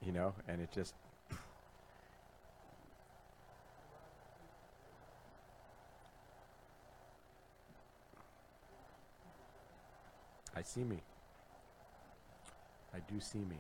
you know, and it just. I see me. I do see me.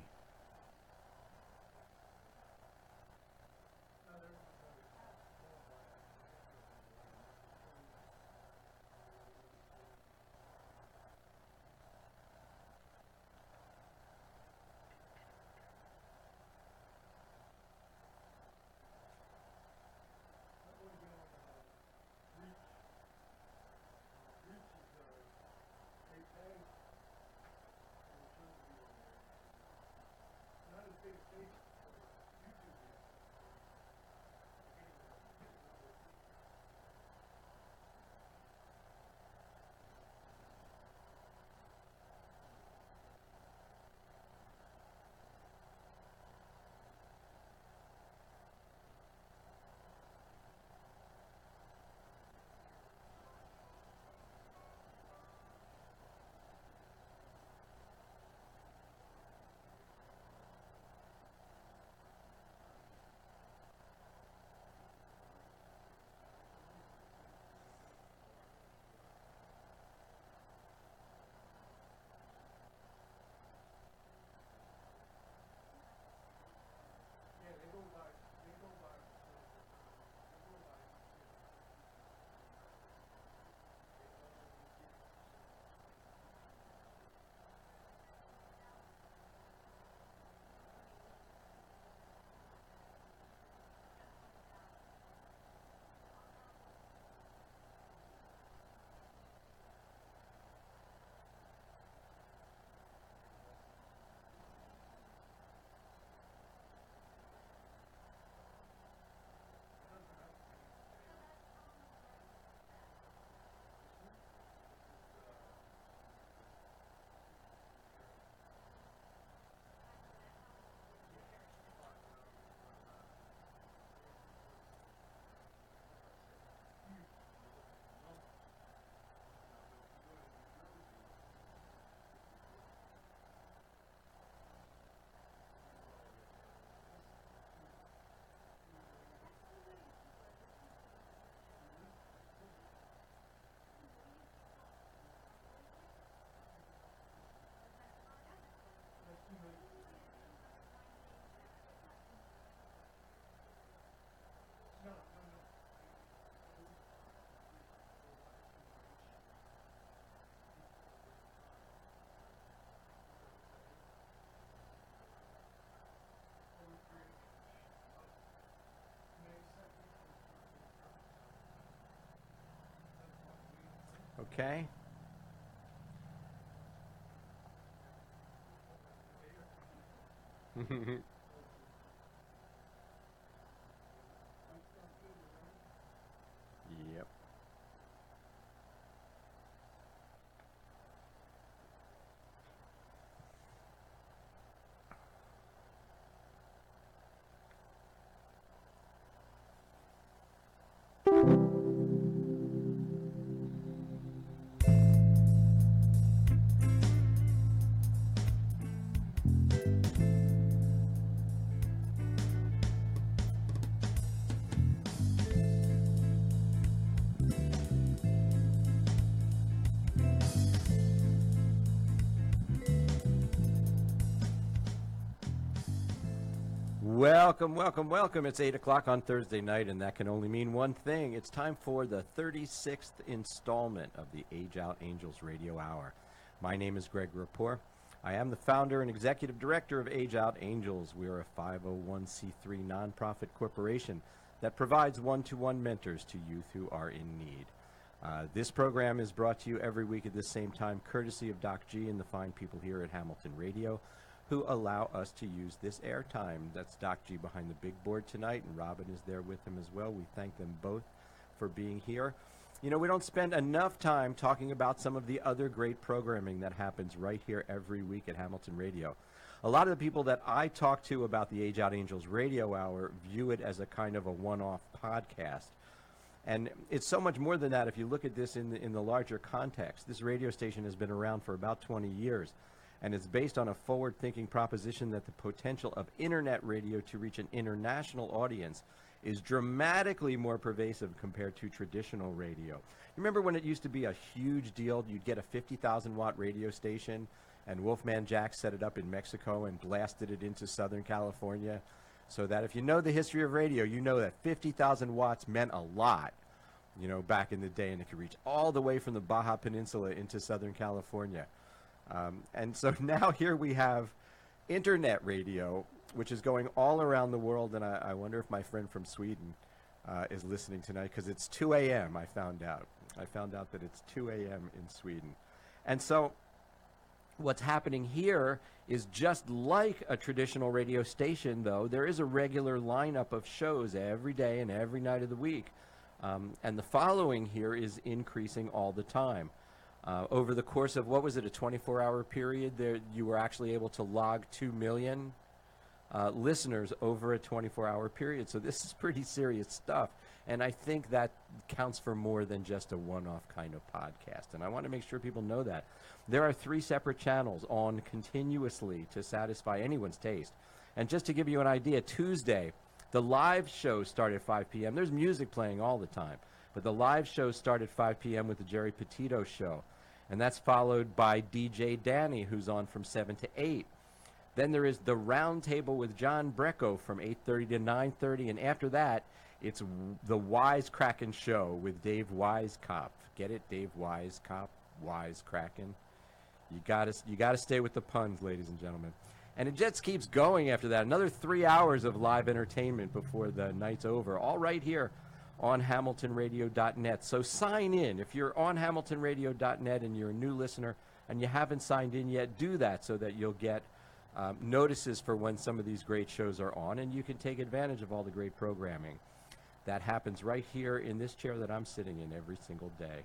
Okay. Yep. Welcome, welcome, welcome. It's 8 o'clock on Thursday night, and that can only mean one thing. It's time for the 36th installment of the Age Out Angels Radio Hour. My name is Greg Rapport. I am the founder and executive director of Age Out Angels. We are a 501c3 nonprofit corporation that provides one-to-one mentors to youth who are in need. This program is brought to you every week at the same time, courtesy of Doc G and the fine people here at Hamilton Radio, who allow us to use this airtime. That's Doc G behind the big board tonight, and Robin is there with him as well. We thank them both for being here. You know, we don't spend enough time talking about some of the other great programming that happens right here every week at Hamilton Radio. A lot of the people that I talk to about the Age Out Angels Radio Hour view it as a kind of a one-off podcast. And it's so much more than that if you look at this in the larger context. This radio station has been around for about 20 years. and it's based on a forward-thinking proposition that the potential of internet radio to reach an international audience is dramatically more pervasive compared to traditional radio. Remember when it used to be a huge deal? You'd get a 50,000 watt radio station, and Wolfman Jack set it up in Mexico and blasted it into Southern California, so that if you know the history of radio, you know that 50,000 watts meant a lot, you know, back in the day, and it could reach all the way from the Baja Peninsula into Southern California. And so now here we have internet radio, which is going all around the world, and I wonder if my friend from Sweden is listening tonight, because it's 2 a.m. I found out that it's 2 a.m. in Sweden. And so what's happening here is just like a traditional radio station, though. There is a regular lineup of shows every day and every night of the week. And the following here is increasing all the time. Over the course of, what was it, a 24-hour period, there you were actually able to log 2 million listeners over a 24-hour period. So this is pretty serious stuff. And I think that counts for more than just a one-off kind of podcast. And I want to make sure people know that. There are 3 separate channels on continuously to satisfy anyone's taste. And just to give you an idea, Tuesday, the live shows start at 5 p.m. There's music playing all the time. But the live shows start at 5 p.m. with the Jerry Petito Show. And that's followed by DJ Danny, who's on from 7 to 8. Then there is the Roundtable with John Brecco from 8:30 to 9:30. And after that, it's the Wisecrackin' Show with Dave Wisekopf. Get it? Dave Wisekopf, Wisecrackin'. You gotta stay with the puns, ladies and gentlemen. And it just keeps going after that. Another 3 hours of live entertainment before the night's over. All right here on HamiltonRadio.net. So sign in. If you're on HamiltonRadio.net and you're a new listener and you haven't signed in yet, do that so that you'll get notices for when some of these great shows are on, and you can take advantage of all the great programming. That happens right here in this chair that I'm sitting in every single day.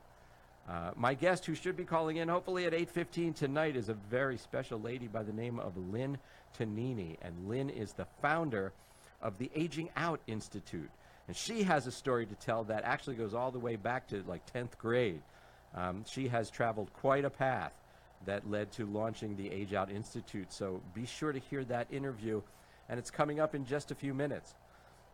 My guest, who should be calling in hopefully at 8:15 tonight, is a very special lady by the name of Lynn Tonini. And Lynn is the founder of the Aging Out Institute. And she has a story to tell that actually goes all the way back to like 10th grade. She has traveled quite a path that led to launching the Age Out Institute. So be sure to hear that interview. And it's coming up in just a few minutes.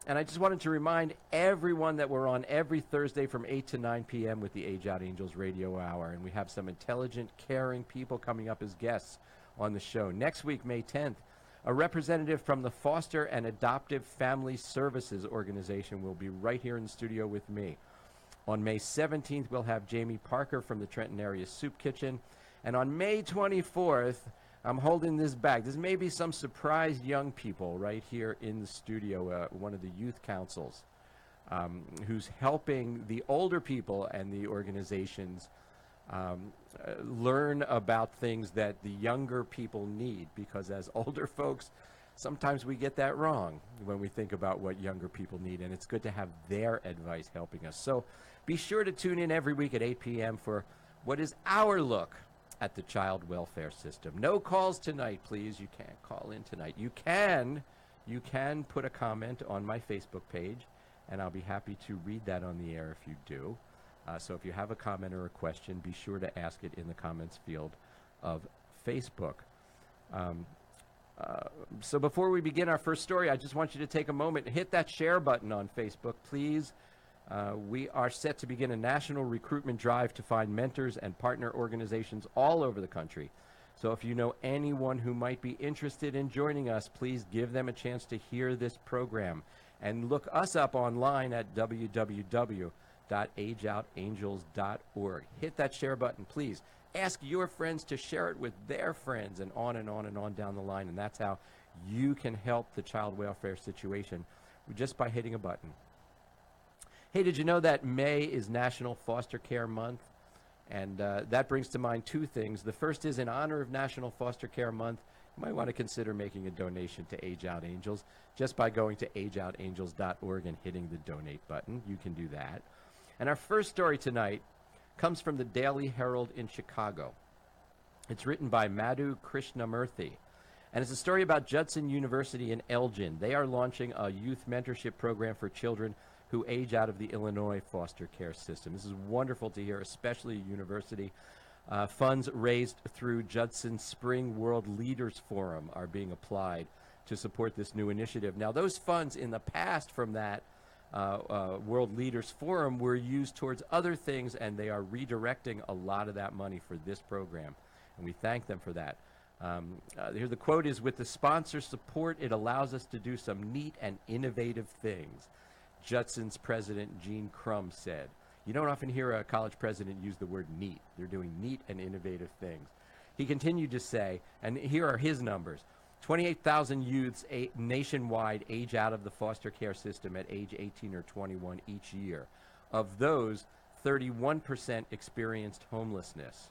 And I just wanted to remind everyone that we're on every Thursday from 8 to 9 p.m. with the Age Out Angels Radio Hour. And we have some intelligent, caring people coming up as guests on the show. Next week, May 10th, a representative from the Foster and Adoptive Family Services Organization will be right here in the studio with me. On May 17th, we'll have Jamie Parker from the Trenton Area Soup Kitchen. And on May 24th, I'm holding this back. This may be some surprised young people right here in the studio, one of the youth councils, who's helping the older people and the organizations learn about things that the younger people need, because as older folks, sometimes we get that wrong when we think about what younger people need, and it's good to have their advice helping us. So be sure to tune in every week at 8 p.m. for what is our look at the child welfare system. No calls tonight, please. You can't call in tonight. You can put a comment on my Facebook page, and I'll be happy to read that on the air if you do. So if you have a comment or a question, be sure to ask it in the comments field of Facebook. So before we begin our first story, I just want you to take a moment and hit that share button on Facebook, please. We are set to begin a national recruitment drive to find mentors and partner organizations all over the country. So if you know anyone who might be interested in joining us, please give them a chance to hear this program. And look us up online at www.ageoutangels.org. Hit that share button, please. Ask your friends to share it with their friends, and on and on and on down the line. And that's how you can help the child welfare situation, just by hitting a button. Hey, did you know that May is National Foster Care Month? And that brings to mind 2 things. The first is, in honor of National Foster Care Month, you might want to consider making a donation to Age Out Angels just by going to ageoutangels.org and hitting the donate button. You can do that. And our first story tonight comes from the Daily Herald in Chicago. It's written by Madhu Krishnamurthy. And it's a story about Judson University in Elgin. They are launching a youth mentorship program for children who age out of the Illinois foster care system. This is wonderful to hear, especially a university Funds raised through Judson's Spring World Leaders Forum are being applied to support this new initiative. Now, those funds in the past from that World Leaders Forum were used towards other things, and they are redirecting a lot of that money for this program, and we thank them for that. Here the quote is, "With the sponsor support, it allows us to do some neat and innovative things," Judson's president Gene Crum said. You don't often hear a college president use the word neat. They're doing neat and innovative things. He continued to say, and here are his numbers, 28,000 youths nationwide age out of the foster care system at age 18 or 21 each year. Of those, 31% experienced homelessness,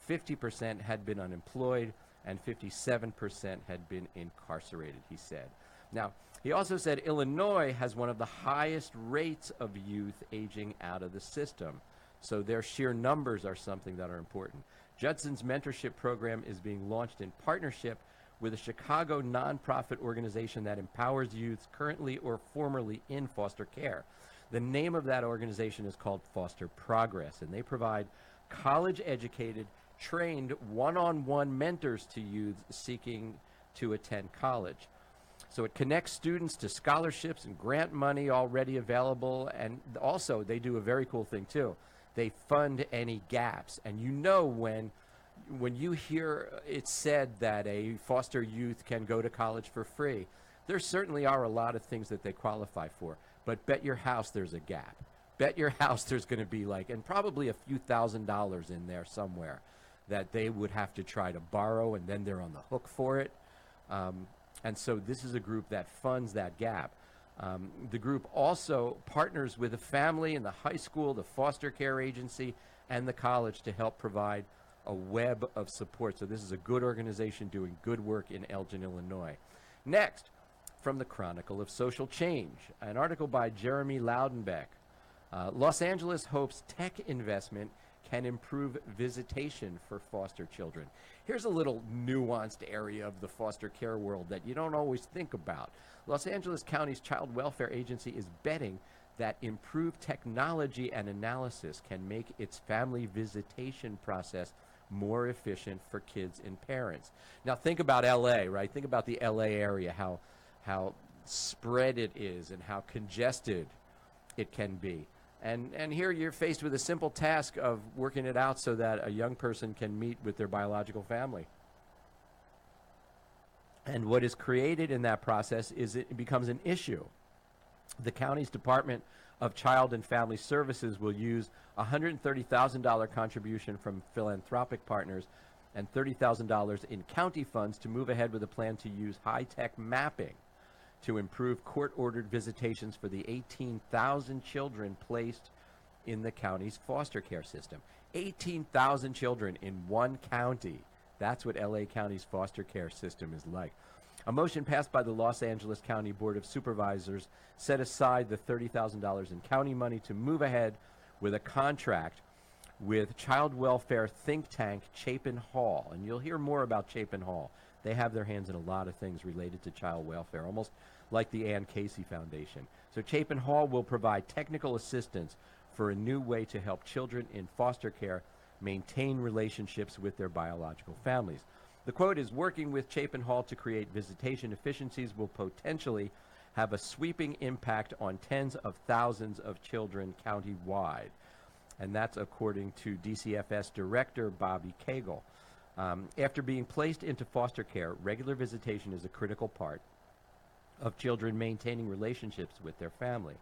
50% had been unemployed, and 57% had been incarcerated, he said. Now, he also said Illinois has one of the highest rates of youth aging out of the system. So their sheer numbers are something that are important. Judson's mentorship program is being launched in partnership with a Chicago nonprofit organization that empowers youths currently or formerly in foster care. The name of that organization is called Foster Progress, and they provide college-educated, trained one-on-one mentors to youths seeking to attend college. So it connects students to scholarships and grant money already available, and also they do a very cool thing too. They fund any gaps, and you know when you hear it said that a foster youth can go to college for free, there certainly are a lot of things that they qualify for, but bet your house there's a gap. Bet your house there's going to be and probably a few $1,000s in there somewhere that they would have to try to borrow, and then they're on the hook for it. And so this is a group that funds that gap. The group also partners with the family and the high school, the foster care agency, and the college to help provide a web of support. So this is a good organization doing good work in Elgin, Illinois. Next, from the Chronicle of Social Change, an article by Jeremy Loudenbeck. Los Angeles hopes tech investment can improve visitation for foster children. Here's a little nuanced area of the foster care world that you don't always think about. Los Angeles County's Child Welfare Agency is betting that improved technology and analysis can make its family visitation process more efficient for kids and parents. Now think about LA, right? Think about the LA area, how spread it is and how congested it can be. And here you're faced with a simple task of working it out so that a young person can meet with their biological family. And what is created in that process is it becomes an issue. The county's Department of Child and Family Services will use a $130,000 contribution from philanthropic partners and $30,000 in county funds to move ahead with a plan to use high-tech mapping to improve court-ordered visitations for the 18,000 children placed in the county's foster care system. 18,000 children in one county. That's what LA County's foster care system is like. A motion passed by the Los Angeles County Board of Supervisors set aside the $30,000 in county money to move ahead with a contract with child welfare think tank Chapin Hall. And you'll hear more about Chapin Hall. They have their hands in a lot of things related to child welfare, almost like the Ann Casey Foundation. So Chapin Hall will provide technical assistance for a new way to help children in foster care maintain relationships with their biological families. The quote is, "Working with Chapin Hall to create visitation efficiencies will potentially have a sweeping impact on tens of thousands of children countywide." And that's according to DCFS Director Bobby Cagle. After being placed into foster care, regular visitation is a critical part of children maintaining relationships with their family.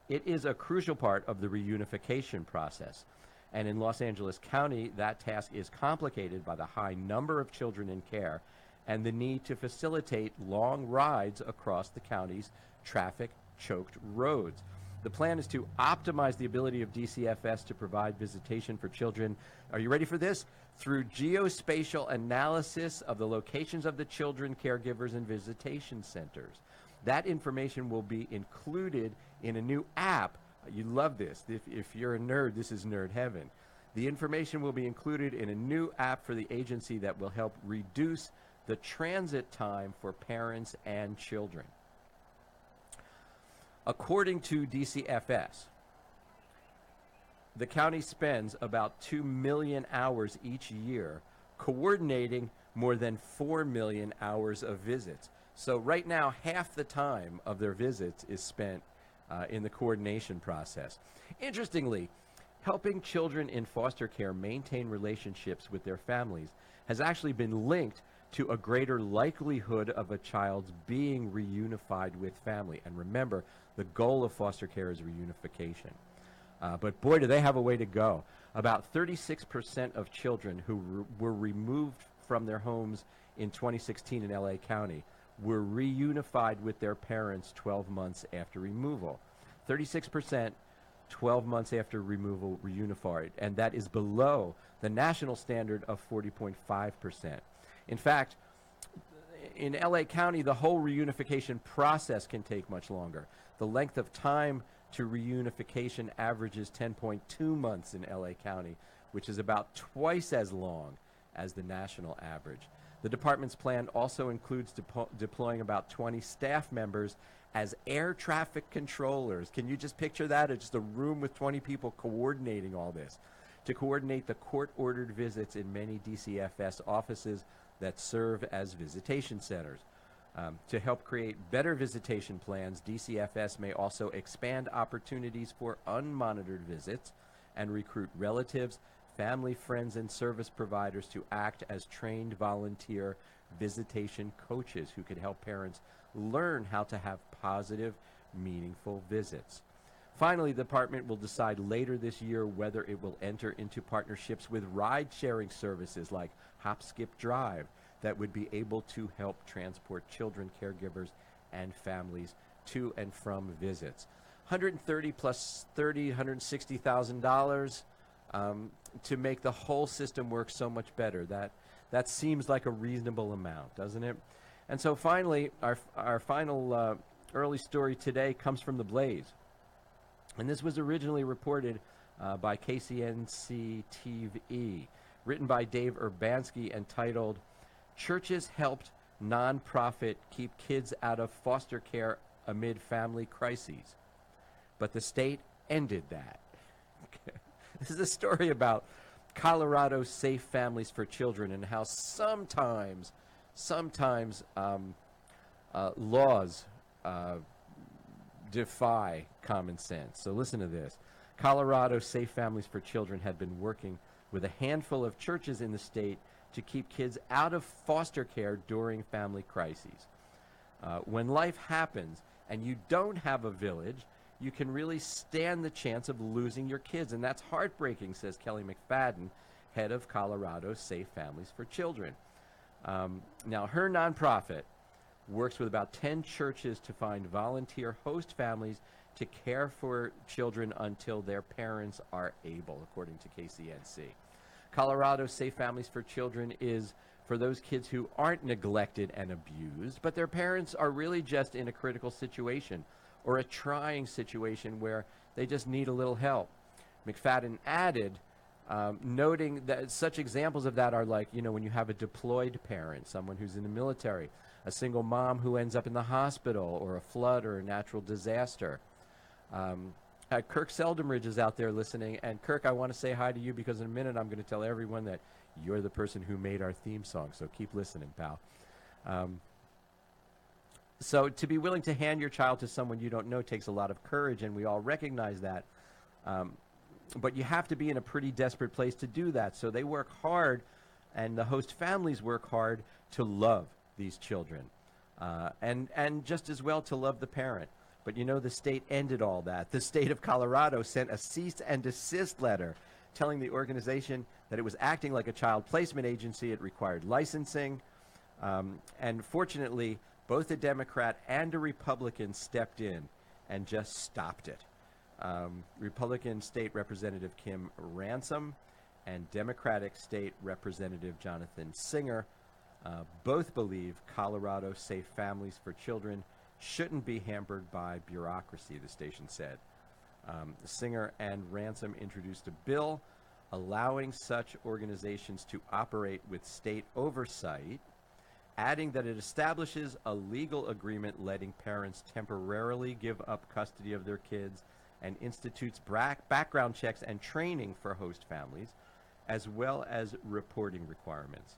It is a crucial part of the reunification process. And in Los Angeles County, that task is complicated by the high number of children in care and the need to facilitate long rides across the county's traffic-choked roads. The plan is to optimize the ability of DCFS to provide visitation for children. Are you ready for this? Through geospatial analysis of the locations of the children, caregivers, and visitation centers. That information will be included in a new app. You love this. If you're a nerd, this is nerd heaven. The information will be included in a new app for the agency that will help reduce the transit time for parents and children. According to DCFS, the county spends about 2 million hours each year coordinating more than 4 million hours of visits. So right now, half the time of their visits is spent in the coordination process. Interestingly, helping children in foster care maintain relationships with their families has actually been linked to a greater likelihood of a child's being reunified with family. And remember, the goal of foster care is reunification. But boy, do they have a way to go. About 36% of children who were removed from their homes in 2016 in LA County were reunified with their parents 12 months after removal. 36%, 12 months after removal, reunified. And that is below the national standard of 40.5%. In fact, in LA County, the whole reunification process can take much longer. The length of time to reunification averages 10.2 months in LA County, which is about twice as long as the national average. The department's plan also includes deploying about 20 staff members as air traffic controllers. Can you just picture that? It's just a room with 20 people coordinating all this, to coordinate the court-ordered visits in many DCFS offices that serve as visitation centers. To help create better visitation plans, DCFS may also expand opportunities for unmonitored visits and recruit relatives, family, friends, and service providers to act as trained volunteer visitation coaches who could help parents learn how to have positive, meaningful visits. Finally, the department will decide later this year whether it will enter into partnerships with ride-sharing services like Hop, Skip, Drive that would be able to help transport children, caregivers, and families to and from visits. $130 plus $30, $160,000 to make the whole system work so much better. That seems like a reasonable amount, doesn't it? And so finally, our final early story today comes from The Blaze. And this was originally reported by KCNC TV, written by Dave Urbanski and titled, "Churches Helped Nonprofit Keep Kids Out of Foster Care Amid Family Crises, but the state ended that." This is a story about Colorado's Safe Families for Children and how sometimes laws defy common sense. So listen to this. Colorado Safe Families for Children had been working with a handful of churches in the state to keep kids out of foster care during family crises. When life happens and you don't have a village, you can really stand the chance of losing your kids. And that's heartbreaking, says Kelly McFadden, head of Colorado Safe Families for Children. Now, her nonprofit works with about 10 churches to find volunteer host families to care for children until their parents are able, according to KCNC. Colorado Safe Families for Children is for those kids who aren't neglected and abused, but their parents are really just in a critical situation or a trying situation where they just need a little help. McFadden added, noting that such examples of that are like, when you have a deployed parent, someone who's in the military, a single mom who ends up in the hospital, or a flood or a natural disaster. Kirk Seldemridge is out there listening, and Kirk, I want to say hi to you because in a minute I'm going to tell everyone that you're the person who made our theme song, so keep listening, pal. So to be willing to hand your child to someone you don't know takes a lot of courage, and we all recognize that. But you have to be in a pretty desperate place to do that. So they work hard, and the host families work hard to love these children, and just as well to love the parent. But the state ended all that. The state of Colorado sent a cease and desist letter telling the organization that it was acting like a child placement agency. It required licensing. And fortunately, both a Democrat and a Republican stepped in and just stopped it. Republican State Representative Kim Ransom and Democratic State Representative Jonathan Singer both believe Colorado Safe Families for Children shouldn't be hampered by bureaucracy, the station said. Singer and Ransom introduced a bill allowing such organizations to operate with state oversight, adding that it establishes a legal agreement letting parents temporarily give up custody of their kids and institutes background checks and training for host families, as well as reporting requirements.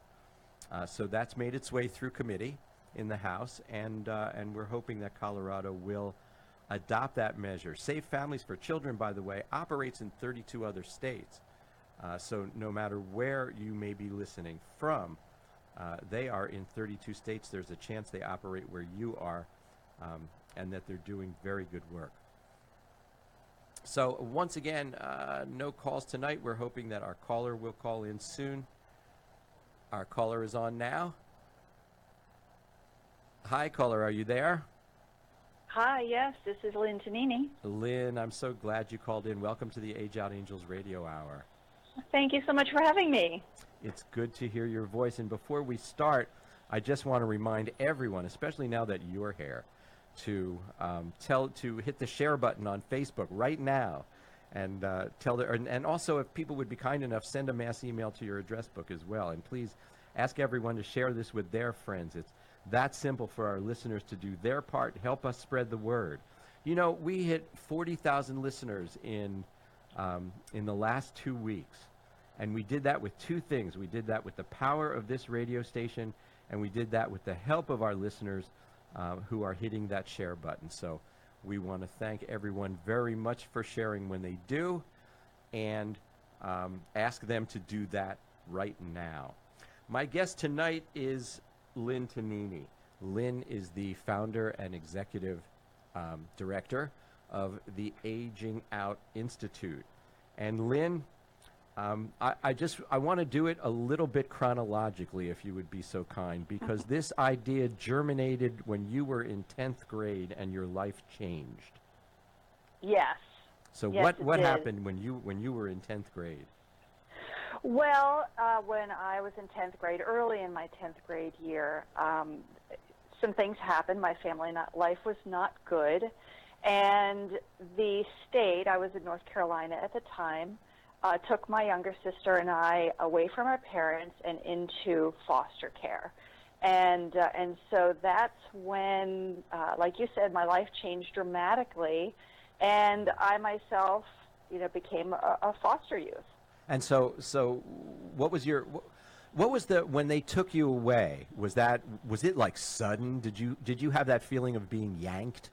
So that's made its way through committee in the House, and we're hoping that Colorado will adopt that measure. Safe Families for Children, by the way, operates in 32 other states. So no matter where you may be listening from, they are in 32 states. There's a chance they operate where you are, and that they're doing very good work. So once again, no calls tonight. We're hoping that our caller will call in soon. Our caller is on now. Hi, caller, are you there? Hi, yes, this is Lynn Tonini. Lynn, I'm so glad you called in. Welcome to the Age Out Angels Radio Hour. Thank you so much for having me. It's good to hear your voice. And before we start, I just want to remind everyone, especially now that you're here, to hit the share button on Facebook right now, and and also, if people would be kind enough, send a mass email to your address book as well. And please ask everyone to share this with their friends. It's that simple for our listeners to do their part, help us spread the word. You know, we hit 40,000 listeners in the last 2 weeks. And we did that with two things. We did that with the power of this radio station, and we did that with the help of our listeners who are hitting that share button. So we want to thank everyone very much for sharing when they do, and ask them to do that right now. My guest tonight is Lynn Tonini. Lynn is the founder and executive director of the Aging Out Institute. And Lynn, I want to do it a little bit chronologically, if you would be so kind, because this idea germinated when you were in 10th grade and your life changed. Yes. So yes, what happened when you were in 10th grade? Well, when I was in 10th grade, early in my 10th grade year, some things happened. My family life was not good, and the state, I was in North Carolina at the time, took my younger sister and I away from our parents and into foster care. And so that's when, like you said, my life changed dramatically, and I myself, became a foster youth. And so what was when they took you away? Was it like sudden? Did you have that feeling of being yanked?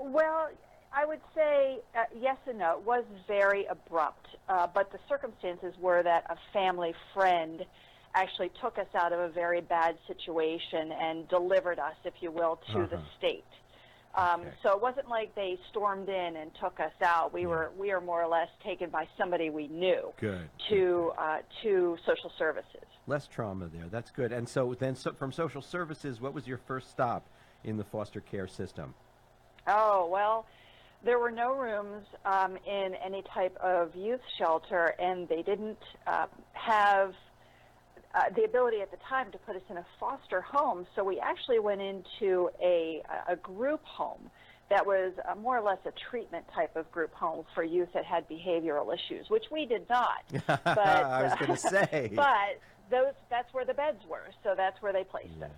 Well, I would say yes and no. It was very abrupt, but the circumstances were that a family friend actually took us out of a very bad situation and delivered us, if you will, to the state. Okay. So it wasn't like they stormed in and took us out. We were more or less taken by somebody we knew. Good. To social services. Less trauma there. That's good. And so from social services, what was your first stop in the foster care system? Oh, well, there were no rooms in any type of youth shelter, and they didn't have the ability at the time to put us in a foster home. So we actually went into a group home that was more or less a treatment type of group home for youth that had behavioral issues, which we did not. But, I was going to say. But that's where the beds were, so that's where they placed us.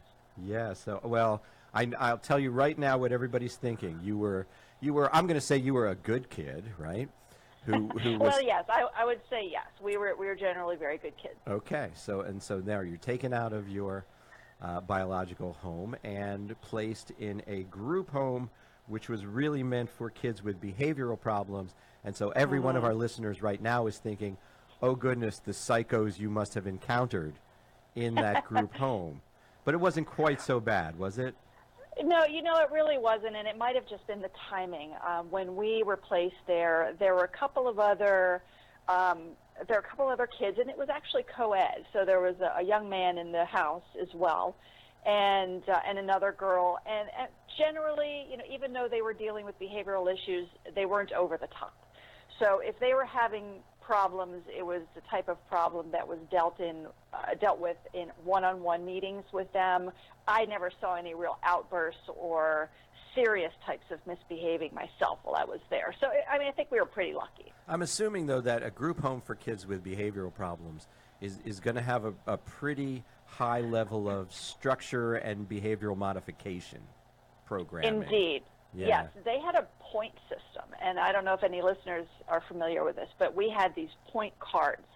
Yeah. So, well, I'll tell you right now what everybody's thinking. You were. I'm going to say you were a good kid, right? Who was, well, yes, I would say yes. We were generally very good kids. Okay, so now you're taken out of your biological home and placed in a group home, which was really meant for kids with behavioral problems. And so every one of our listeners right now is thinking, "Oh goodness, the psychos you must have encountered in that group home." But it wasn't quite so bad, was it? No, it really wasn't, and it might have just been the timing. When we were placed there were a couple of other kids, and it was actually co-ed. So there was a young man in the house as well, and another girl. And generally, even though they were dealing with behavioral issues, they weren't over the top. So if they were having problems, it was the type of problem that was dealt with in one-on-one meetings with them. I never saw any real outbursts or serious types of misbehaving myself while I was there. So, I think we were pretty lucky. I'm assuming, though, that a group home for kids with behavioral problems is going to have a pretty high level of structure and behavioral modification programming. Indeed. Yes, Yeah. they had a point system, and I don't know if any listeners are familiar with this, but we had these point cards.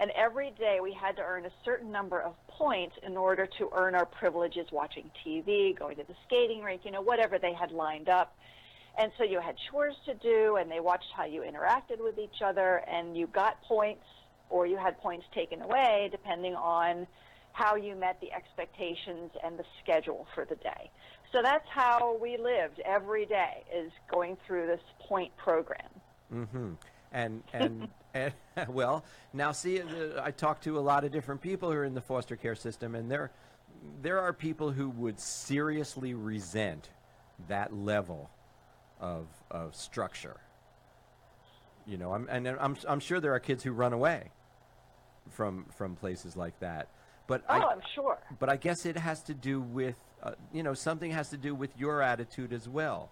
And every day we had to earn a certain number of points in order to earn our privileges watching TV, going to the skating rink, whatever they had lined up. And so you had chores to do, and they watched how you interacted with each other, and you got points or you had points taken away depending on how you met the expectations and the schedule for the day. So that's how we lived every day, is going through this point program. Mm-hmm. And well, now see, I talk to a lot of different people who are in the foster care system, and there are people who would seriously resent that level of structure. I'm sure there are kids who run away from places like that. But I'm sure. But I guess it has to do with something has to do with your attitude as well,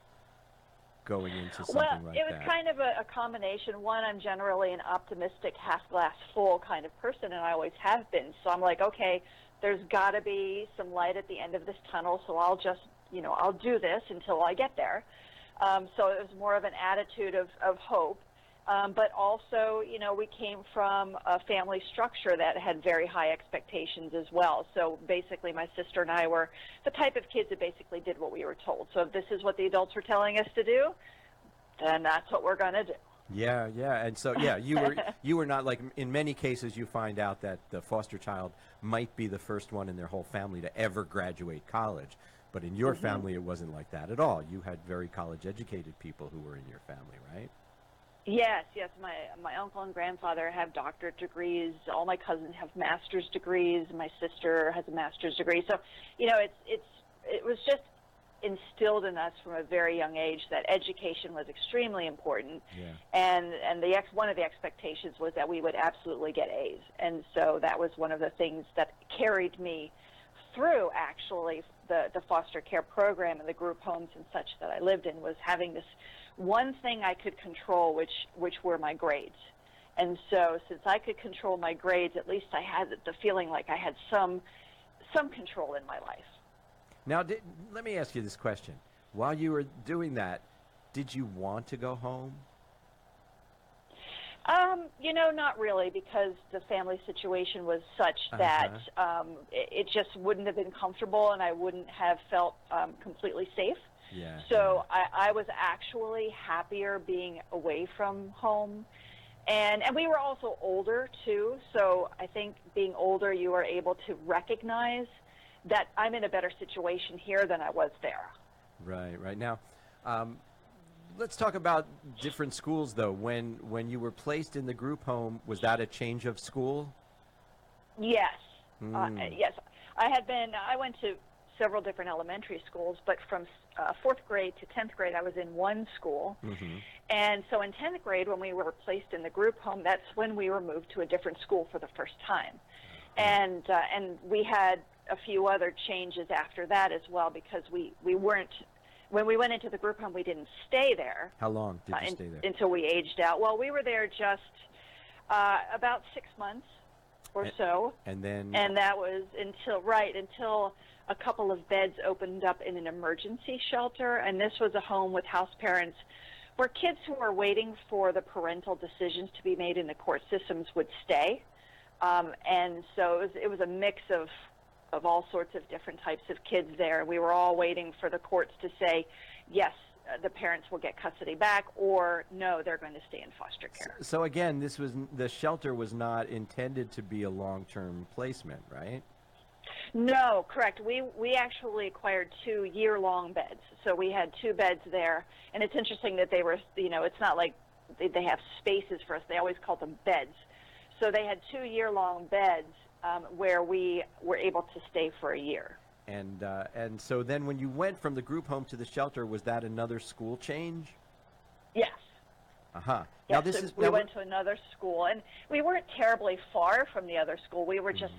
going into something like that. Well, it was kind of a combination. One, I'm generally an optimistic, half-glass full kind of person, and I always have been. So I'm like, okay, there's got to be some light at the end of this tunnel, so I'll just, I'll do this until I get there. So it was more of an attitude of hope. But also, we came from a family structure that had very high expectations as well. So basically, my sister and I were the type of kids that basically did what we were told. So if this is what the adults were telling us to do, then that's what we're going to do. Yeah, and so you were not, like, in many cases you find out that the foster child might be the first one in their whole family to ever graduate college. But in your family, it wasn't like that at all. You had very college-educated people who were in your family, right? Yes. My uncle and grandfather have doctorate degrees. All my cousins have master's degrees. My sister has a master's degree. So, it was just instilled in us from a very young age that education was extremely important. Yeah. And one of the expectations was that we would absolutely get A's. And so that was one of the things that carried me through, actually, the foster care program and the group homes and such that I lived in, was having this one thing I could control, which were my grades. And so since I could control my grades, at least I had the feeling like I had some control in my life. Now, let me ask you this question. While you were doing that, did you want to go home? Not really, because the family situation was such that it just wouldn't have been comfortable, and I wouldn't have felt completely safe. Yeah. So I was actually happier being away from home. And we were also older, too. So I think being older, you are able to recognize that I'm in a better situation here than I was there. Right. Now, let's talk about different schools, though. When you were placed in the group home, was that a change of school? Yes. Yes. I went to several different elementary schools, but from 4th grade to 10th grade, I was in one school. Mm-hmm. And so in 10th grade, when we were placed in the group home, that's when we were moved to a different school for the first time. And we had a few other changes after that as well, because we weren't, when we went into the group home, we didn't stay there. How long did you stay there? Until we aged out. Well, we were there just about 6 months or so. And that was until a couple of beds opened up in an emergency shelter, and this was a home with house parents where kids who were waiting for the parental decisions to be made in the court systems would stay. And so it was a mix of all sorts of different types of kids there. We were all waiting for the courts to say, yes, the parents will get custody back, or no, they're going to stay in foster care. So again, the shelter was not intended to be a long-term placement, right? No, correct. We actually acquired 2 year-long beds. So we had 2 beds there, and it's interesting that they were, it's not like they have spaces for us. They always call them beds. So they had 2 year-long beds where we were able to stay for a year. And so then when you went from the group home to the shelter, was that another school change? Yes. Uh-huh. Yes, now we went to another school, and we weren't terribly far from the other school. We were just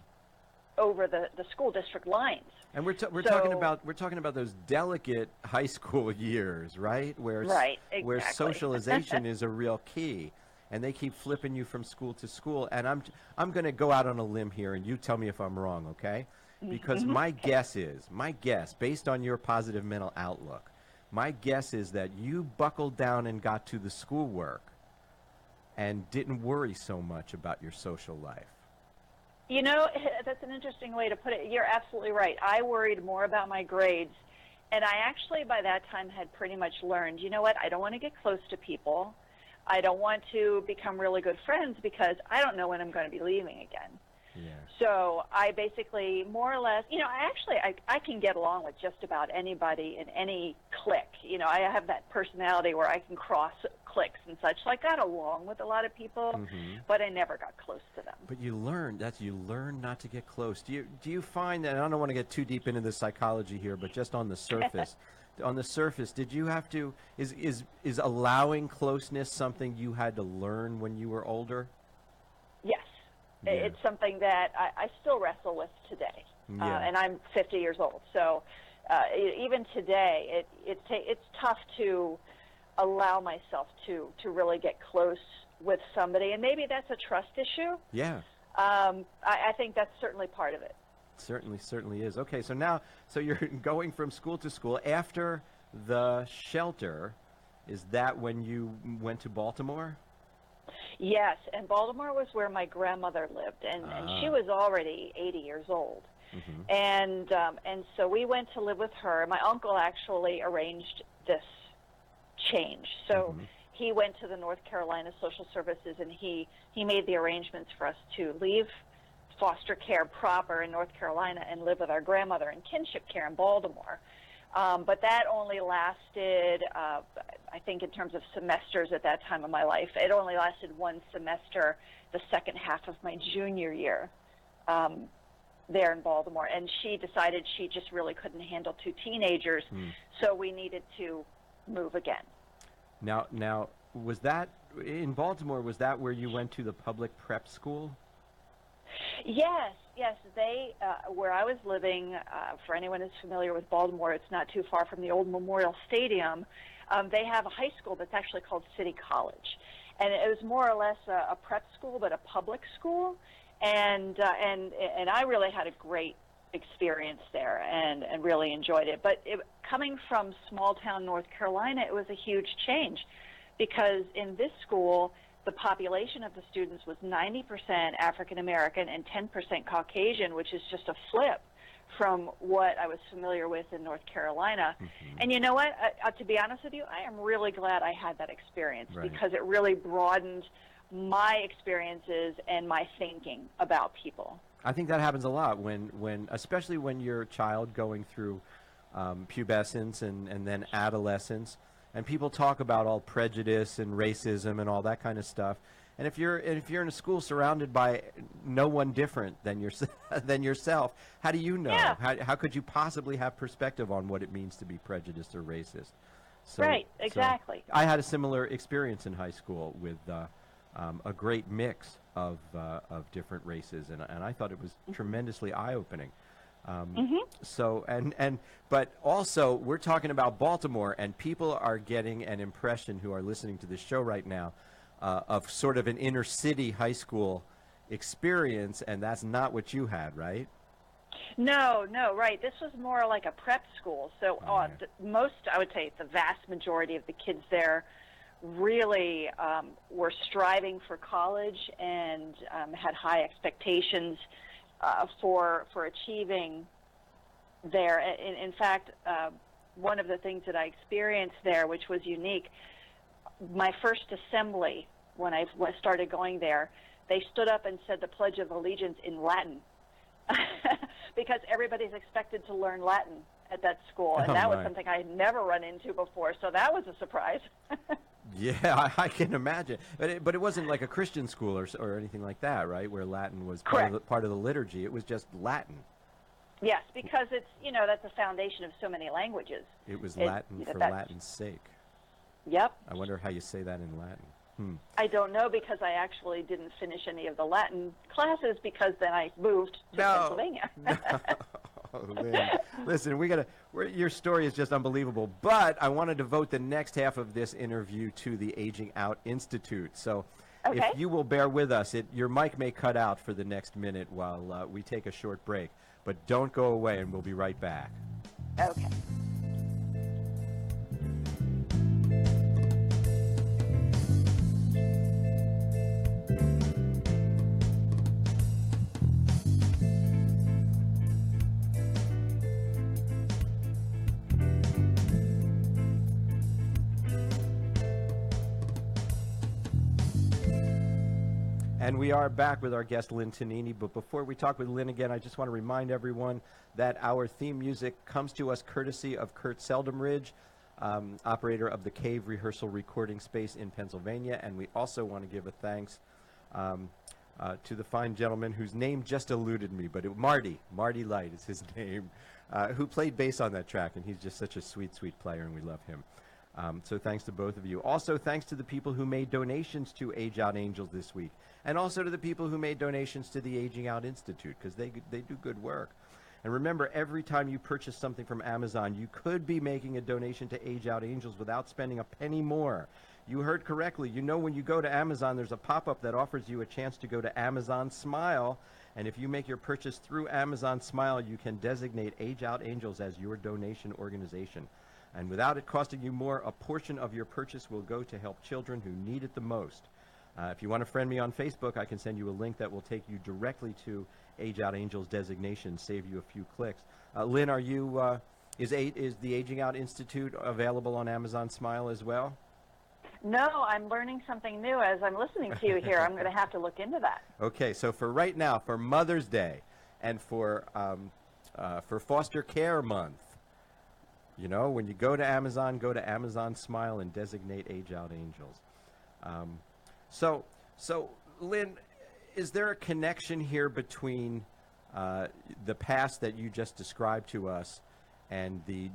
over the school district lines. And we're talking about those delicate high school years, right? Right, exactly. Where socialization is a real key, and they keep flipping you from school to school. And I'm going to go out on a limb here, and you tell me if I'm wrong, okay? Because my guess, based on your positive mental outlook, my guess is that you buckled down and got to the schoolwork and didn't worry so much about your social life. You know, that's an interesting way to put it. You're absolutely right. I worried more about my grades, and I actually by that time had pretty much learned, you know what, I don't want to get close to people. I don't want to become really good friends because I don't know when I'm going to be leaving again. Yeah. So I basically more or less, you know, I can get along with just about anybody in any clique. You know, I have that personality where I can cross cliques and such. So I got along with a lot of people, but I never got close to them. But you learn not to get close. Do you find that, and I don't want to get too deep into the psychology here, but just on the surface, did you have to, is allowing closeness something you had to learn when you were older? Yes. Yeah. It's something that I still wrestle with today, and I'm 50 years old. So even today, it's tough to allow myself to really get close with somebody, and maybe that's a trust issue. Yeah. I think that's certainly part of it. Certainly is. Okay, so you're going from school to school. After the shelter, is that when you went to Baltimore? Yes, and Baltimore was where my grandmother lived, and she was already 80 years old. And so we went to live with her. My uncle actually arranged this change. So he went to the North Carolina Social Services, and he made the arrangements for us to leave foster care proper in North Carolina and live with our grandmother in kinship care in Baltimore. But that only lasted, I think in terms of semesters at that time of my life, it only lasted one semester, the second half of my junior year there in Baltimore. And she decided she just really couldn't handle two teenagers, so we needed to move again. Now, was that, in Baltimore, was that where you went to the public prep school? Yes. They, where I was living, for anyone who's familiar with Baltimore, it's not too far from the old Memorial Stadium. They have a high school that's actually called City College, and it was more or less a prep school, but a public school. And I really had a great experience there, and really enjoyed it. But coming from small town North Carolina, it was a huge change, because in this school, the population of the students was 90% African American and 10% Caucasian, which is just a flip from what I was familiar with in North Carolina. And you know what? To be honest with you, I am really glad I had that experience, because it really broadened my experiences and my thinking about people. I think that happens a lot when especially when you're a child going through pubescence and then adolescence. And people talk about all prejudice and racism and all that kind of stuff. And if you're in a school surrounded by no one different than yourself, how do you know? Yeah. How could you possibly have perspective on what it means to be prejudiced or racist? Right, exactly. So I had a similar experience in high school with a great mix of different races, and I thought it was tremendously eye-opening. But also we're talking about Baltimore, and people are getting an impression who are listening to this show right now of sort of an inner city high school experience, and that's not what you had, right? No, right. This was more like a prep school. So I would say the vast majority of the kids there really were striving for college and had high expectations for achieving there. In fact, one of the things that I experienced there, which was unique, my first assembly, when I started going there, they stood up and said the Pledge of Allegiance in Latin because everybody's expected to learn Latin at that school, and that was something I had never run into before, so that was a surprise. Yeah, I can imagine. But it wasn't like a Christian school or anything like that, right, where Latin was part of the liturgy. It was just Latin. Yes, because it's, that's the foundation of so many languages. It was Latin for Latin's sake. Yep. I wonder how you say that in Latin. I don't know, because I actually didn't finish any of the Latin classes, because then I moved to Pennsylvania. Listen, your story is just unbelievable, but I want to devote the next half of this interview to the Aging Out Institute. So if you will bear with us, your mic may cut out for the next minute while we take a short break, but don't go away, and we'll be right back. Okay. And we are back with our guest, Lynn Tonini. But before we talk with Lynn again, I just want to remind everyone that our theme music comes to us courtesy of Kurt Seldamridge, operator of the Cave Rehearsal Recording Space in Pennsylvania. And we also want to give a thanks to the fine gentleman whose name just eluded me, but Marty Light is his name, who played bass on that track. And he's just such a sweet, sweet player, and we love him. So thanks to both of you. Also, thanks to the people who made donations to Age Out Angels this week. And also to the people who made donations to the Aging Out Institute, because they do good work. And remember, every time you purchase something from Amazon, you could be making a donation to Age Out Angels without spending a penny more. You heard correctly. You know, when you go to Amazon, there's a pop-up that offers you a chance to go to Amazon Smile. And if you make your purchase through Amazon Smile, you can designate Age Out Angels as your donation organization. And without it costing you more, a portion of your purchase will go to help children who need it the most. If you want to friend me on Facebook, I can send you a link that will take you directly to Age Out Angels designation, save you a few clicks. Lynn, are you, is the Aging Out Institute available on Amazon Smile as well? No, I'm learning something new as I'm listening to you here. I'm going to have to look into that. Okay, so for right now, for Mother's Day and for Foster Care Month, you know, when you go to Amazon Smile and designate Age Out Angels. So Lynn, is there a connection here between the past that you just described to us and the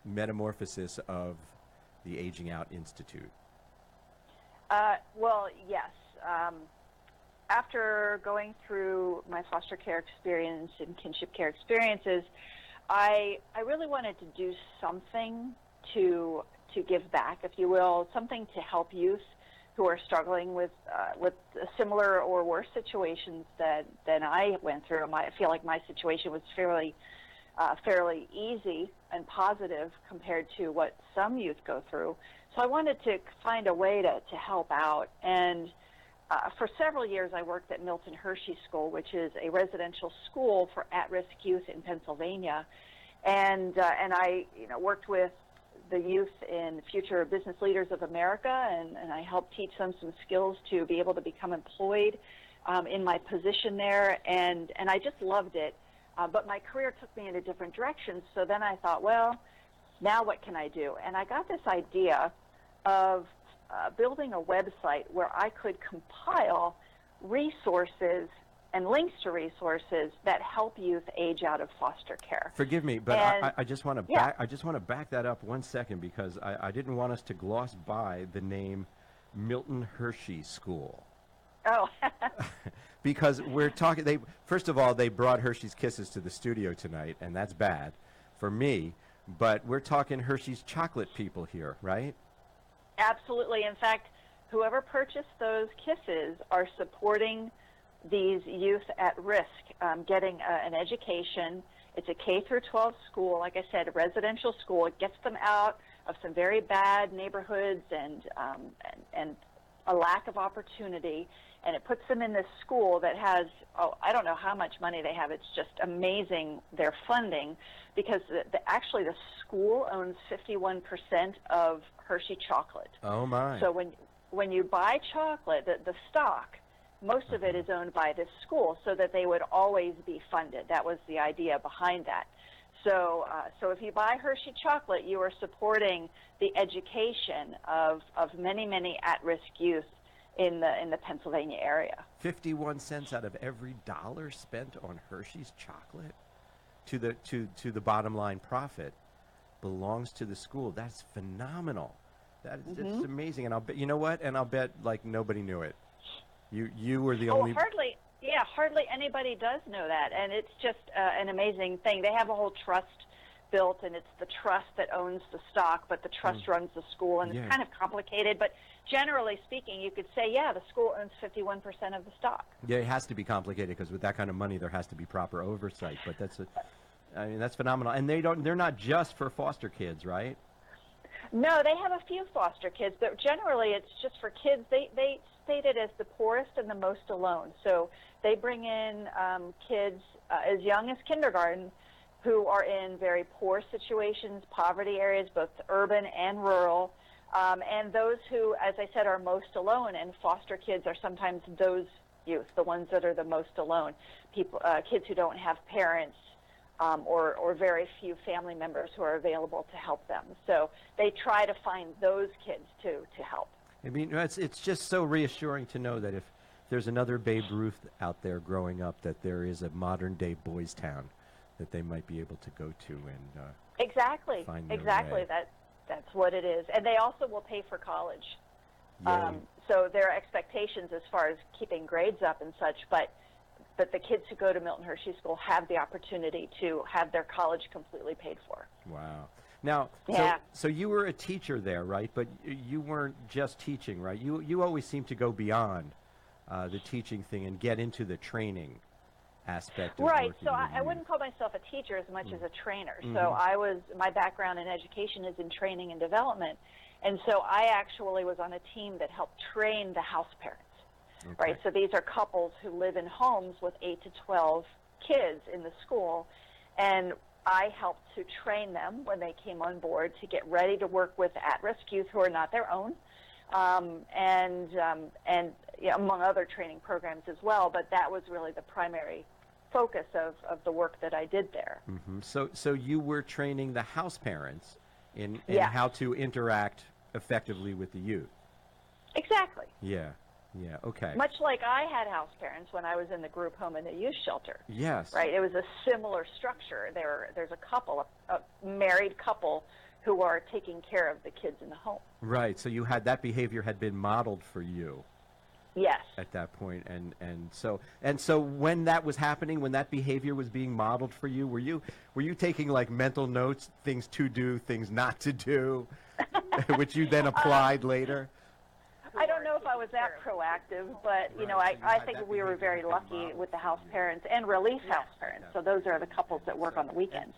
metamorphosis of the Aging Out Institute? Well, yes. After going through my foster care experience and kinship care experiences, I really wanted to do something to give back, if you will, something to help youth who are struggling with similar or worse situations than I went through. I feel like my situation was fairly easy and positive compared to what some youth go through. So I wanted to find a way to help out. And for several years, I worked at Milton Hershey School, which is a residential school for at-risk youth in Pennsylvania. And I worked with the youth in Future Business Leaders of America, and I helped teach them some skills to be able to become employed in my position there, and I just loved it. But my career took me in a different direction, so then I thought, well, now what can I do? And I got this idea of building a website where I could compile resources and links to resources that help youth age out of foster care. Forgive me, but I just want to yeah. I just want to back that up 1 second, because I didn't want us to gloss by the name Milton Hershey School. Oh. Because we're talking. First of all, they brought Hershey's Kisses to the studio tonight, and that's bad for me. But we're talking Hershey's chocolate people here, right? Absolutely. In fact, whoever purchased those kisses are supporting these youth at risk, getting an education. It's a K through 12 school, like I said, a residential school. It gets them out of some very bad neighborhoods and a lack of opportunity, and it puts them in this school that has, I don't know how much money they have. It's just amazing, their funding, because actually the school owns 51% of Hershey chocolate. Oh, my. So when you buy chocolate, the stock, most of it is owned by this school, so that they would always be funded. That was the idea behind that. So if you buy Hershey chocolate, you are supporting the education of many, many at-risk youth in the Pennsylvania area. 51 cents out of every dollar spent on Hershey's chocolate to the bottom line profit belongs to the school. That's phenomenal. That's amazing. And I'll bet, you know what? And I'll bet like nobody knew it. You were the only. Hardly anybody does know that, and it's just an amazing thing. They have a whole trust built, and it's the trust that owns the stock, but the trust runs the school, and it's kind of complicated. But generally speaking, you could say, yeah, the school owns 51% of the stock. Yeah, it has to be complicated, because with that kind of money, there has to be proper oversight. But that's phenomenal. And they're not just for foster kids, right? No, they have a few foster kids, but generally it's just for kids. They state it as the poorest and the most alone. So they bring in kids as young as kindergarten who are in very poor situations, poverty areas, both urban and rural. And those who, as I said, are most alone, and foster kids are sometimes those youth, the ones that are the most alone, people, kids who don't have parents or very few family members who are available to help them. So they try to find those kids to help. I mean, it's just so reassuring to know that if there's another Babe Ruth out there growing up, that there is a modern-day Boys Town that they might be able to go to and exactly, find their exactly. way. That's what it is, and they also will pay for college. Yeah. So there are expectations as far as keeping grades up and such, but the kids who go to Milton Hershey School have the opportunity to have their college completely paid for. Wow. Now, Yeah. so you were a teacher there, right? But you weren't just teaching, right? You always seem to go beyond the teaching thing and get into the training aspect of Right. working So with I youth. wouldn't call myself a teacher as much as a trainer. Mm-hmm. So my background in education is in training and development, and so I actually was on a team that helped train the house parents. Okay. Right. So these are couples who live in homes with 8 to 12 kids in the school, and I helped to train them when they came on board to get ready to work with at-risk youth who are not their own, and yeah, among other training programs as well. But that was really the primary focus of the work that I did there. Mm-hmm. So you were training the house parents in Yeah. how to interact effectively with the youth. Exactly. Yeah. Yeah. Okay. Much like I had house parents when I was in the group home and the youth shelter. Yes. Right. It was a similar structure. There's a couple, a married couple, who are taking care of the kids in the home. Right. So you had that behavior had been modeled for you Yes. at that point, and so when that was happening, when that behavior was being modeled for you, were you taking like mental notes, things to do, things not to do, which you then applied later? I don't know if I was that proactive, but you know, Right, so you I had think that we were behavior very had been lucky modeled with the for house you. parents and relief house parents. So those are the couples that work on the weekends.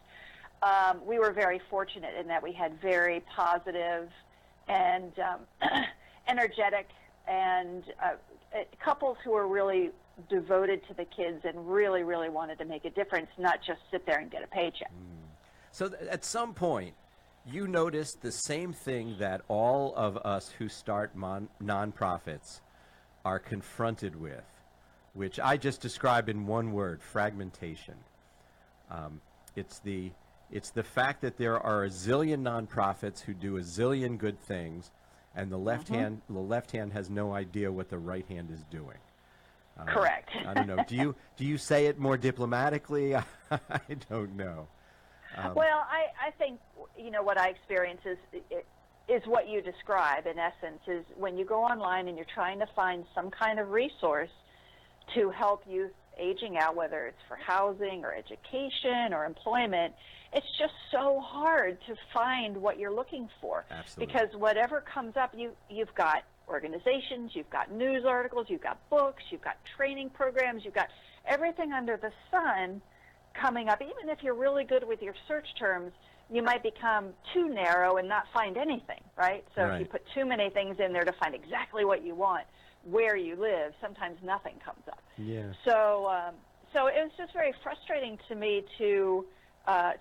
We were very fortunate in that we had very positive and energetic and couples who were really devoted to the kids and really, really wanted to make a difference, not just sit there and get a paycheck. So at some point, you noticed the same thing that all of us who start nonprofits are confronted with, which I just describe in one word: fragmentation. It's the fact that there are a zillion nonprofits who do a zillion good things, and the left hand has no idea what the right hand is doing. Correct. I don't know. Do you say it more diplomatically? I don't know. Well, I think, you know, what I experience is what you describe, in essence, is when you go online and you're trying to find some kind of resource to help youth aging out, whether it's for housing or education or employment, it's just so hard to find what you're looking for. Absolutely. Because whatever comes up, you've got organizations, you've got news articles, you've got books, you've got training programs, you've got everything under the sun coming up. Even if you're really good with your search terms, you might become too narrow and not find anything, right? So Right. if you put too many things in there to find exactly what you want, where you live, sometimes nothing comes up. Yeah. So it was just very frustrating to me to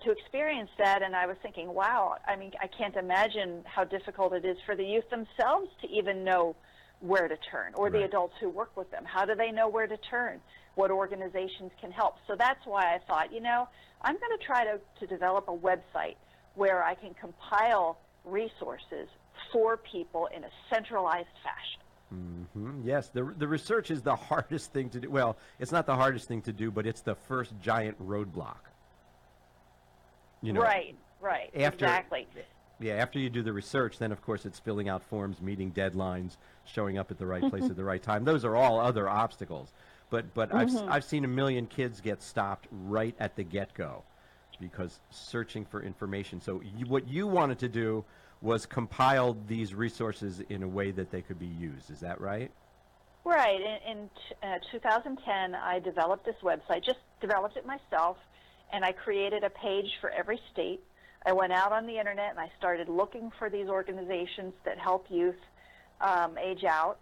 experience that, and I was thinking, wow, I mean, I can't imagine how difficult it is for the youth themselves to even know where to turn, or the Right. adults who work with them. How do they know where to turn? What organizations can help? So that's why I thought, you know, I'm going to try to develop a website where I can compile resources for people in a centralized fashion. Mm-hmm. Yes, the research is the hardest thing to do. Well, it's not the hardest thing to do, but it's the first giant roadblock. You know, Right, exactly. Yeah, after you do the research, then of course it's filling out forms, meeting deadlines, showing up at the right place at the right time. Those are all other obstacles. But I've seen a million kids get stopped right at the get-go because searching for information. So what you wanted to do was compile these resources in a way that they could be used. Is that right? Right. In 2010, I developed this website, just developed it myself, and I created a page for every state. I went out on the internet and I started looking for these organizations that help youth age out,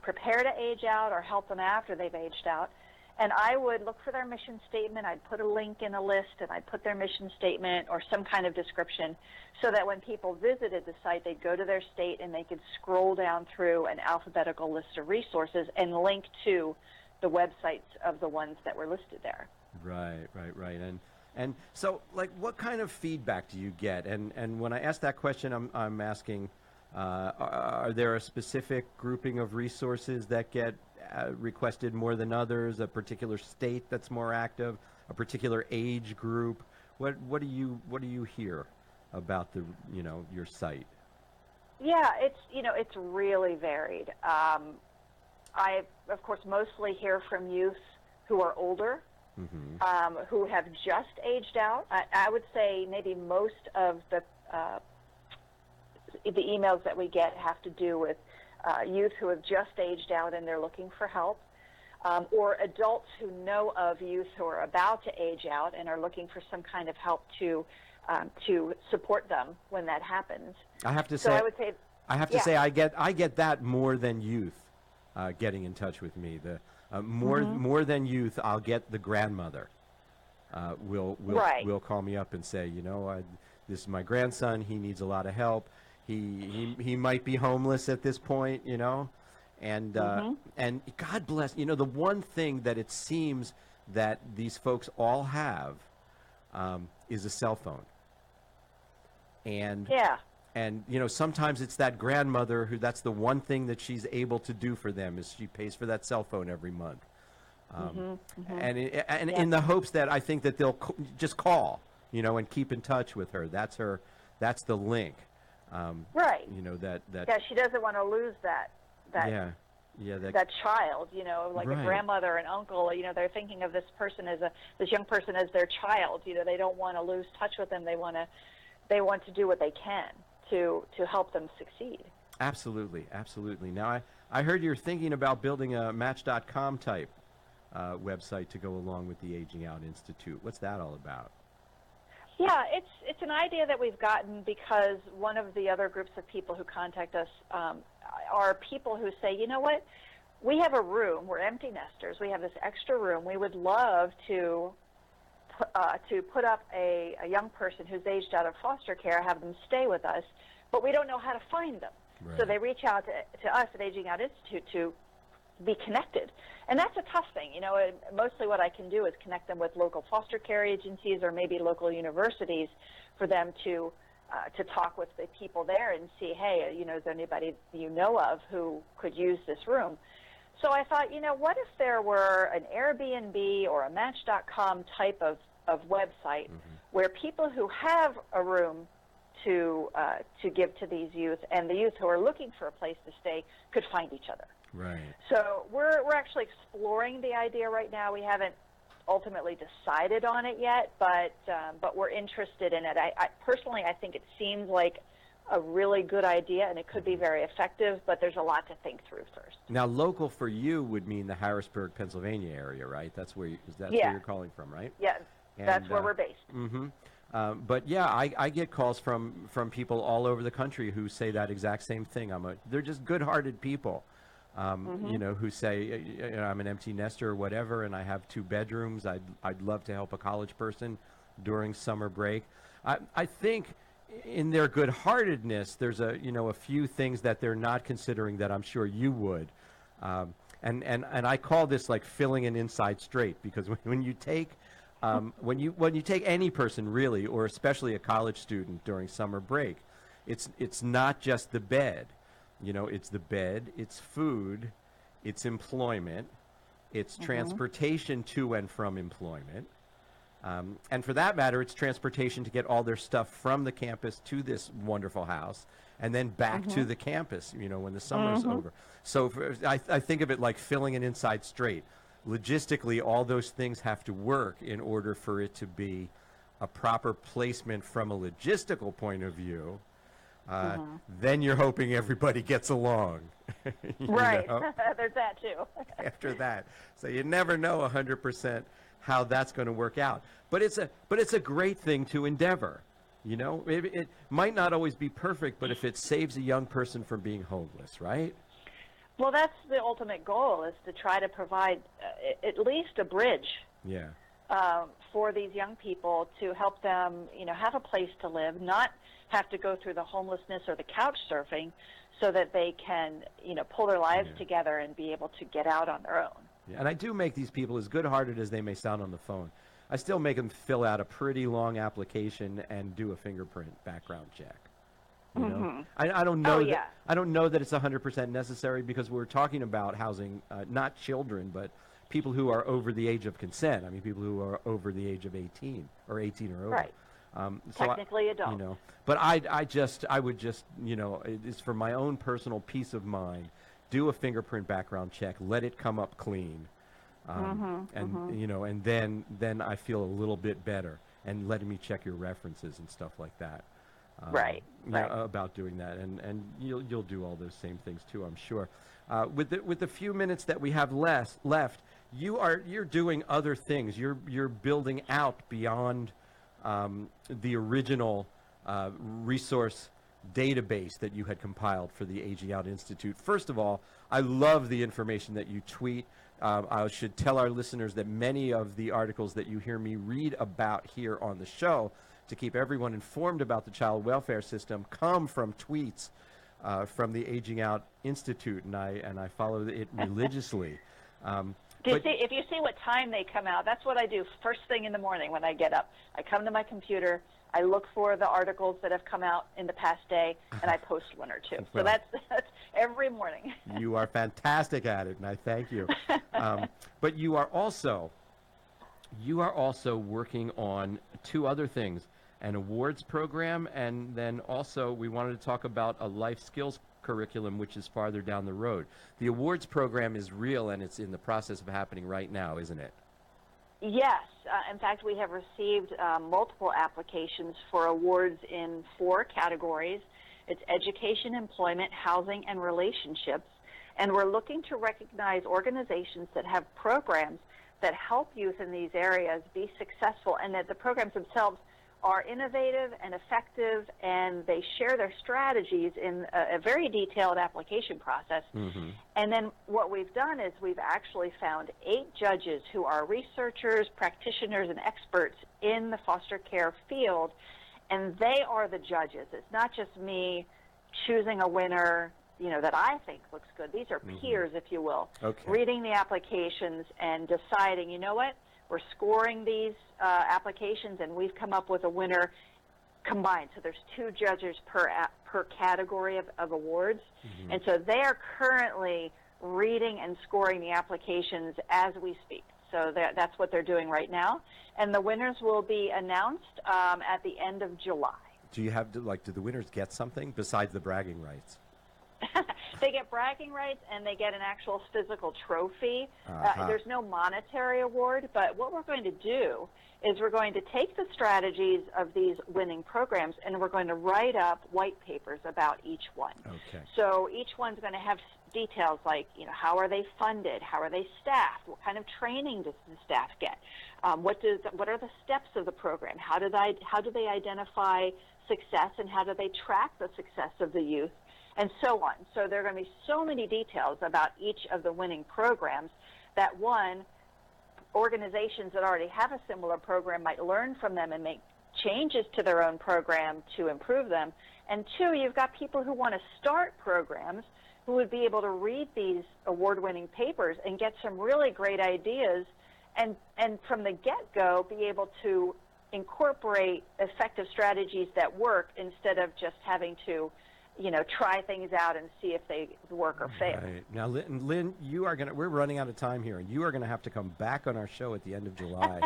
prepare to age out, or help them after they've aged out. And I would look for their mission statement. I'd put a link in a list, and I'd put their mission statement or some kind of description so that when people visited the site, they'd go to their state and they could scroll down through an alphabetical list of resources and link to the websites of the ones that were listed there. Right. And so, like, what kind of feedback do you get? And when I ask that question, I'm asking, are there a specific grouping of resources that get requested more than others? A particular state that's more active? A particular age group? What do you hear about your site? Yeah, it's really varied. I, of course, mostly hear from youth who are older. Mm-hmm. Who have just aged out. I would say maybe most of the emails that we get have to do with youth who have just aged out and they're looking for help, or adults who know of youth who are about to age out and are looking for some kind of help to support them when that happens. I have to so say, I would say, I get that more than youth getting in touch with me. More than youth, I'll get the grandmother. Will call me up and say, this is my grandson. He needs a lot of help. He might be homeless at this point, and God bless. The one thing that it seems that these folks all have is a cell phone. And sometimes it's that grandmother who that's the one thing that she's able to do for them is she pays for that cell phone every month. And in the hopes that I think that they'll just call, and keep in touch with her. That's the link. Right. That. Yeah, she doesn't want to lose that child. Like a grandmother and uncle. They're thinking of this young person as their child. They don't want to lose touch with them. They want to do what they can to help them succeed. Absolutely. Now, I heard you're thinking about building a Match.com type website to go along with the Aging Out Institute. What's that all about? Yeah, it's an idea that we've gotten because one of the other groups of people who contact us are people who say, you know what, we have a room, we're empty nesters, we have this extra room, we would love to put up a young person who's aged out of foster care, have them stay with us, but we don't know how to find them. Right. So they reach out to us at Aging Out Institute to be connected. And that's a tough thing. Mostly what I can do is connect them with local foster care agencies or maybe local universities for them to talk with the people there and see, hey, is there anybody you know of who could use this room? So I thought, what if there were an Airbnb or a Match.com type of website where people who have a room to give to these youth and the youth who are looking for a place to stay could find each other. Right. So we're actually exploring the idea right now. We haven't ultimately decided on it yet, but we're interested in it. I personally, I think it seems like a really good idea, and it could be very effective, but there's a lot to think through first. Now, local for you would mean the Harrisburg, Pennsylvania area, right? That's where where you're calling from, right? Yeah, that's where we're based. Mm-hmm. But yeah, I get calls from people all over the country who say that exact same thing. They're just good-hearted people, who say, I'm an empty nester or whatever, and I have 2 bedrooms. I'd love to help a college person during summer break. I think in their good-heartedness, there's a few things that they're not considering that I'm sure you would. And I call this like filling an inside straight, because when you take when you take any person really, or especially a college student during summer break, it's not just the bed. It's the bed, it's food, it's employment, it's transportation to and from employment. And for that matter, it's transportation to get all their stuff from the campus to this wonderful house and then back to the campus, when the summer's over. So I think of it like filling an inside straight. Logistically, all those things have to work in order for it to be a proper placement from a logistical point of view. Then you're hoping everybody gets along. Right. There's that too. After that. So you never know 100% how that's going to work out. But it's a great thing to endeavor. It might not always be perfect, but if it saves a young person from being homeless, right? Well, that's the ultimate goal, is to try to provide at least a bridge Yeah. for these young people, to help them, have a place to live, not have to go through the homelessness or the couch surfing, so that they can, pull their lives together and be able to get out on their own. Yeah. And I do make these people, as good-hearted as they may sound on the phone, I still make them fill out a pretty long application and do a fingerprint background check. You know, I don't know. Oh, yeah. I don't know that it's 100% necessary, because we're talking about housing not children, but people who are over the age of consent. I mean, people who are over the age of 18 or 18 or over. Right. Technically adult. But I would just, it's for my own personal peace of mind. Do a fingerprint background check. Let it come up clean, and then I feel a little bit better. And letting me check your references and stuff like that. Right. About doing that, and you'll do all those same things too, I'm sure. With the few minutes that we have left, you're doing other things. You're building out beyond the original resource database that you had compiled for the Aging Out Institute. First of all, I love the information that you tweet. I should tell our listeners that many of the articles that you hear me read about here on the show, to keep everyone informed about the child welfare system, come from tweets from the Aging Out Institute, and I follow it religiously. If you see what time they come out, that's what I do first thing in the morning when I get up. I come to my computer, I look for the articles that have come out in the past day, and I post one or two. So that's every morning. You are fantastic at it, and I thank you. But you are also working on two other things: an awards program, and then also we wanted to talk about a life skills curriculum, which is farther down the road. The awards program is real, and it's in the process of happening right now, isn't it? Yes. In fact, we have received multiple applications for awards in 4 categories. It's education, employment, housing, and relationships. And we're looking to recognize organizations that have programs that help youth in these areas be successful, and that the programs themselves are innovative and effective, and they share their strategies in a very detailed application process. And then what we've done is we've actually found 8 judges who are researchers, practitioners, and experts in the foster care field, and they are the judges. It's not just me choosing a winner, that I think looks good. These are peers, if you will, reading the applications and deciding, you know what, we're scoring these applications, and we've come up with a winner combined. So there's 2 judges per category of awards. And so they are currently reading and scoring the applications as we speak. So that's what they're doing right now. And the winners will be announced at the end of July. Do you have to, do the winners get something besides the bragging rights? They get bragging rights, and they get an actual physical trophy. There's no monetary award, but what we're going to do is we're going to take the strategies of these winning programs, and we're going to write up white papers about each one. So each one's going to have details like, how are they funded? How are they staffed? What kind of training does the staff get? What are the steps of the program? How do they identify success, and how do they track the success of the youth? And so on. So there are going to be so many details about each of the winning programs that, one, organizations that already have a similar program might learn from them and make changes to their own program to improve them. And 2, you've got people who want to start programs who would be able to read these award-winning papers and get some really great ideas, and from the get-go be able to incorporate effective strategies that work, instead of just having to try things out and see if they work or fail. Right. Now, Lynn, we're running out of time here, and you are going to have to come back on our show at the end of July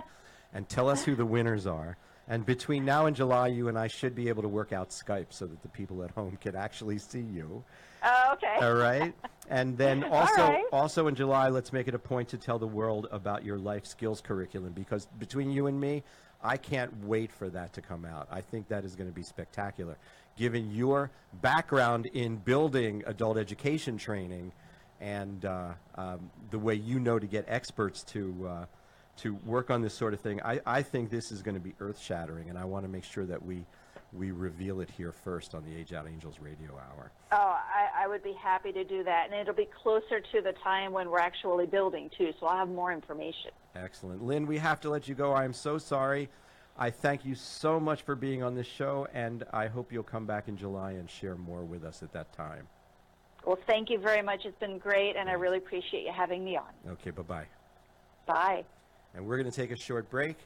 and tell us who the winners are. And between now and July, you and I should be able to work out Skype so that the people at home can actually see you. Okay. All right. And then also in July, let's make it a point to tell the world about your life skills curriculum, because between you and me, I can't wait for that to come out. I think that is going to be spectacular. Given your background in building adult education training, and the way to get experts to work on this sort of thing, I think this is going to be earth-shattering, and I want to make sure that we reveal it here first on the Age Out Angels Radio Hour. Oh, I I would be happy to do that. And it'll be closer to the time when we're actually building, too, so I'll have more information. Excellent. Lynn, we have to let you go. I am so sorry. I thank you so much for being on this show, and I hope you'll come back in July and share more with us at that time. Well, thank you very much. It's been great, and I really appreciate you having me on. Okay, bye-bye. Bye. And we're going to take a short break,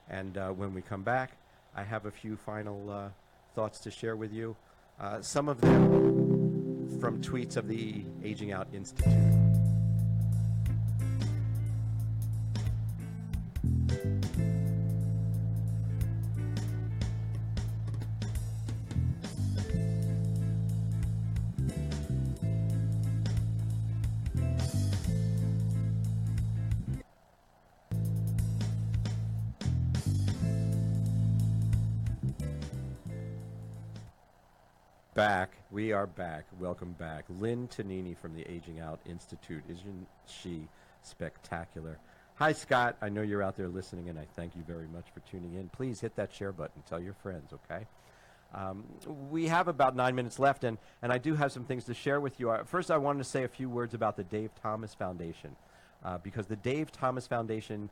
and when we come back, I have a few final thoughts to share with you. Some of them from tweets of the Aging Out Institute. Back. We are back. Welcome back. Lynn Tonini from the Aging Out Institute. Isn't she spectacular? Hi, Scott. I know you're out there listening, and I thank you very much for tuning in. Please hit that share button. Tell your friends, okay? We have about 9 minutes left, and I do have some things to share with you. First, I wanted to say a few words about the Dave Thomas Foundation, because the Dave Thomas Foundation